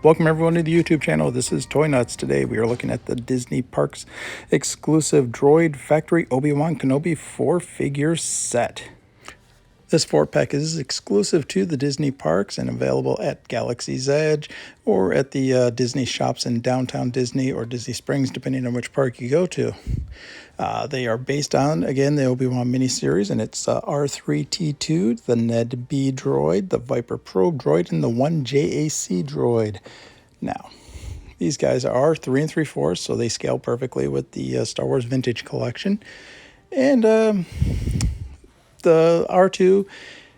Welcome everyone to the YouTube channel. This is Toy-Nutz. Today we are looking at the Disney Parks exclusive Droid Factory Obi-Wan Kenobi 4-figure set. This 4-pack is exclusive to the Disney Parks and available at Galaxy's Edge or at the Disney shops in downtown Disney or Disney Springs, depending on which park you go to. They are based on, again, the Obi-Wan miniseries, and it's R3-T2, the Ned B droid, the Viper Probe droid, and the 1JAC droid. Now, these guys are 3 3/4, so they scale perfectly with the Star Wars Vintage Collection. And the R2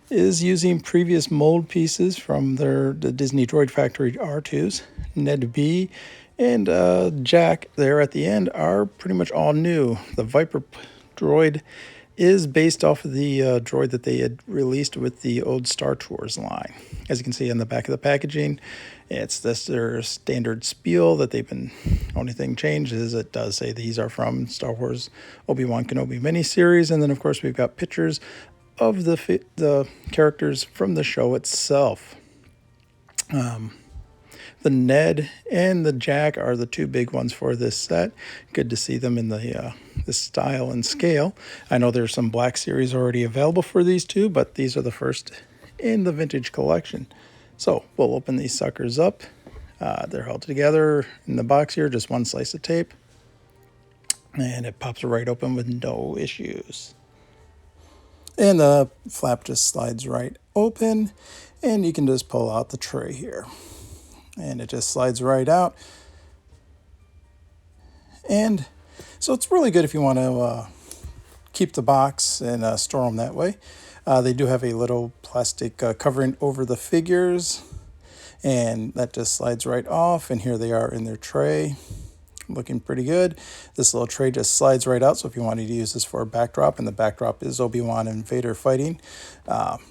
is using previous mold pieces from the Disney Droid Factory R2s. Ned B and Jack there at the end are pretty much all new. The Viper droid is based off of the droid that they had released with the old Star Tours line. As you can see on the back of the packaging, it's their standard spiel that they've been, only thing changed is it does say these are from Star Wars Obi-Wan Kenobi miniseries, and then of course we've got pictures of the characters from the show itself. The Ned and the Jack are the two big ones for this set. Good to see them in the this style and scale. I know there's some Black Series already available for these two, but these are the first in the Vintage Collection. So we'll open these suckers up. They're held together in the box here, just one slice of tape. And it pops right open with no issues. And the flap just slides right open, and you can just pull out the tray here. And it just slides right out. And so it's really good if you want to keep the box and store them that way. They do have a little plastic covering over the figures, and that just slides right off, and here they are in their tray. Looking pretty good. This little tray just slides right out, so if you wanted to use this for a backdrop, and the backdrop is Obi-Wan and Vader fighting.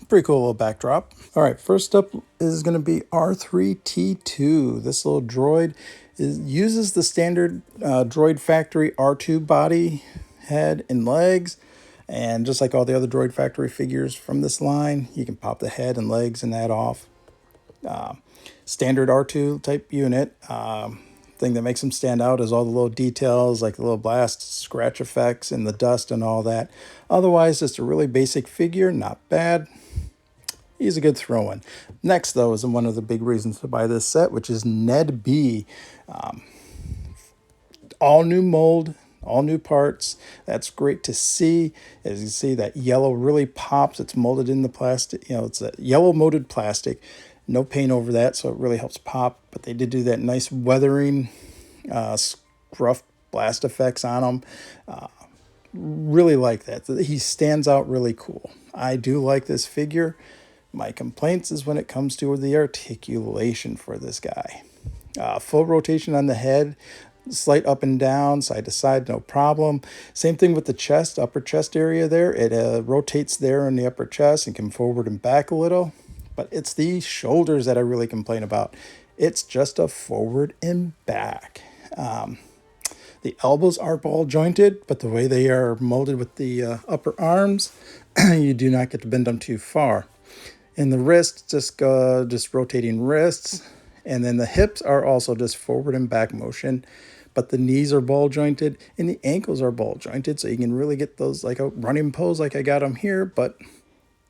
Pretty cool little backdrop. All right, first up is going to be R3-T2. This little droid uses the standard Droid Factory R2 body, head, and legs. And just like all the other Droid Factory figures from this line, you can pop the head and legs and that off. Standard R2 type unit. Thing that makes them stand out is all the little details like the little blast scratch effects and the dust and all that. Otherwise, just a really basic figure, not bad. He's a good throw-in. Next, though, is one of the big reasons to buy this set, which is Ned B. All new mold, all new parts. That's great to see. As you see, that yellow really pops. It's molded in the plastic. It's a yellow molded plastic. No paint over that, so it really helps pop. But they did do that nice weathering, scruff blast effects on him. Really like that. He stands out really cool. I do like this figure. My complaints is when it comes to the articulation for this guy. Full rotation on the head, slight up and down, side to side, no problem. Same thing with the chest, upper chest area there. It rotates there in the upper chest and can forward and back a little. But it's the shoulders that I really complain about. It's just a forward and back. The elbows are ball jointed, but the way they are molded with the upper arms, you do not get to bend them too far. And the wrists, just rotating wrists. And then the hips are also just forward and back motion. But the knees are ball jointed and the ankles are ball jointed. So you can really get those like a running pose like I got them here. But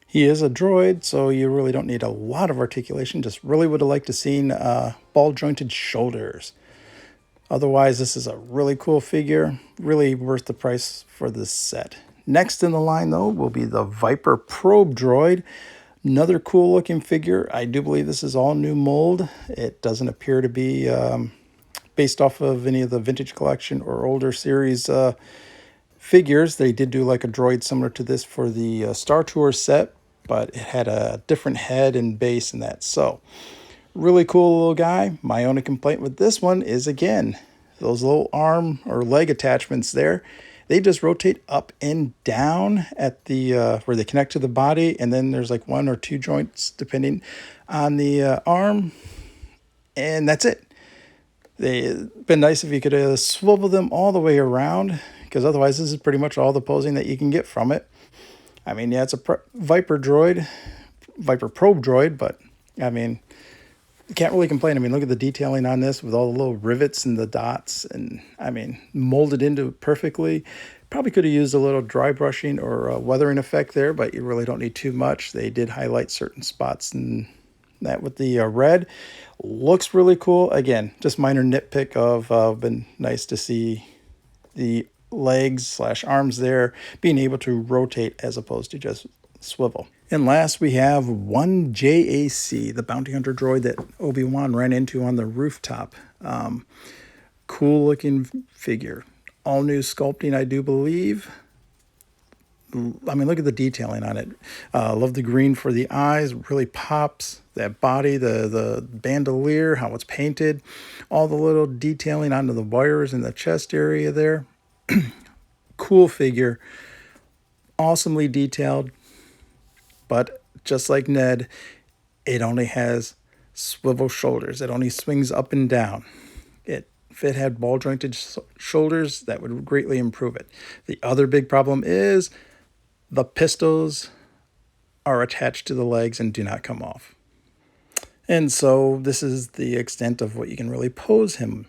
he is a droid, so you really don't need a lot of articulation. Just really would have liked to seen ball-jointed shoulders. Otherwise, this is a really cool figure. Really worth the price for this set. Next in the line, though, will be the Viper Probe droid. Another cool-looking figure. I do believe this is all new mold. It doesn't appear to be based off of any of the Vintage Collection or older series figures. They did do like a droid similar to this for the Star Tours set, but it had a different head and base and that. So really cool little guy. My only complaint with this one is, again, those little arm or leg attachments there. They just rotate up and down at the where they connect to the body, and then there's like 1 or 2 joints depending on the arm, and that's it. It'd been nice if you could swivel them all the way around, because otherwise this is pretty much all the posing that you can get from it. I mean, yeah, it's a Viper droid, Viper Probe droid, but I mean, Can't really complain. I mean, look at the detailing on this with all the little rivets and the dots, and I mean, molded into it perfectly. Probably could have used a little dry brushing or a weathering effect there, but you really don't need too much. They did highlight certain spots, and that with the red looks really cool. Again, just minor nitpick of been nice to see the legs slash arms there being able to rotate as opposed to just swivel. And last we have 1JAC, the bounty hunter droid that Obi-Wan ran into on the rooftop. Cool looking figure. All new sculpting, I do believe. I mean, look at the detailing on it. Love the green for the eyes. Really pops. That body, the bandolier, how it's painted. All the little detailing onto the wires in the chest area there. Cool figure. Awesomely detailed. But just like Ned, it only has swivel shoulders. It only swings up and down. If it had ball jointed shoulders, that would greatly improve it. The other big problem is the pistols are attached to the legs and do not come off. And so this is the extent of what you can really pose him.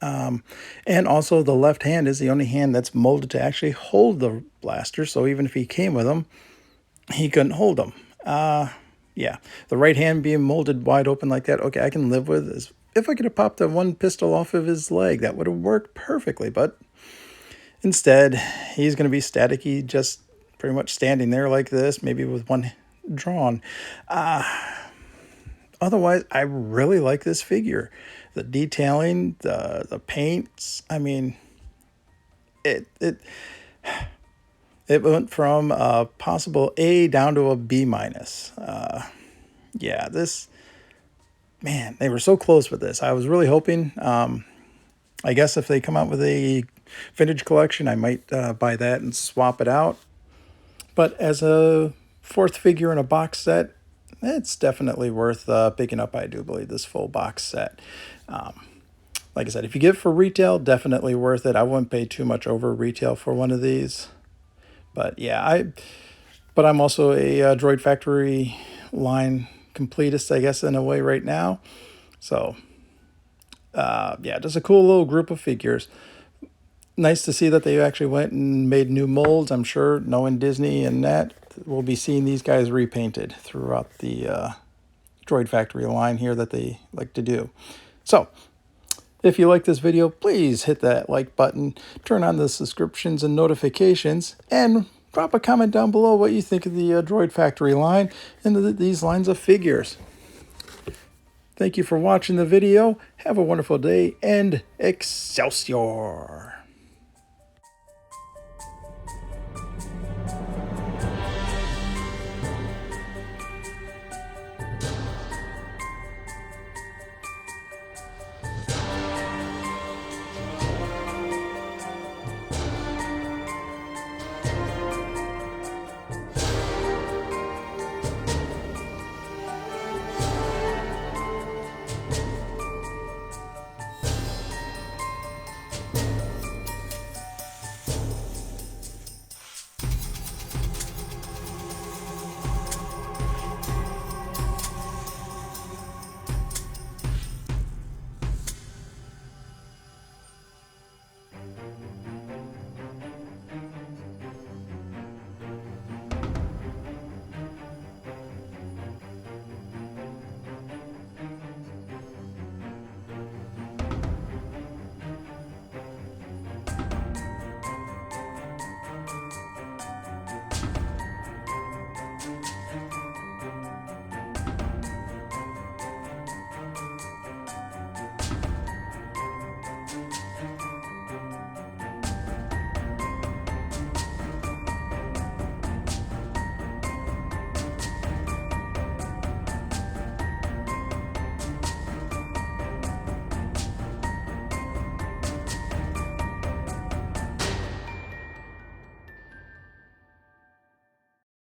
And also the left hand is the only hand that's molded to actually hold the blaster. So even if he came with them, he couldn't hold them. Yeah, the right hand being molded wide open like that, okay, I can live with this. If I could have popped the one pistol off of his leg, that would have worked perfectly. But instead, he's going to be staticky, just pretty much standing there like this, maybe with one drawn. Otherwise, I really like this figure. The detailing, the paints, I mean, it went from a possible A down to a B minus. Yeah, this, man, they were so close with this. I was really hoping, I guess if they come out with a vintage collection, I might buy that and swap it out. But as a fourth figure in a box set, it's definitely worth picking up, I do believe, this full box set. Like I said, if you get it for retail, definitely worth it. I wouldn't pay too much over retail for one of these. But yeah, but I'm also a Droid Factory line completist, I guess, in a way right now. So yeah, just a cool little group of figures. Nice to see that they actually went and made new molds. I'm sure, knowing Disney and that, we'll be seeing these guys repainted throughout the Droid Factory line here that they like to do. So, if you like this video, please hit that like button, turn on the subscriptions and notifications, and drop a comment down below what you think of the Droid Factory line and these lines of figures. Thank you for watching the video. Have a wonderful day, and Excelsior!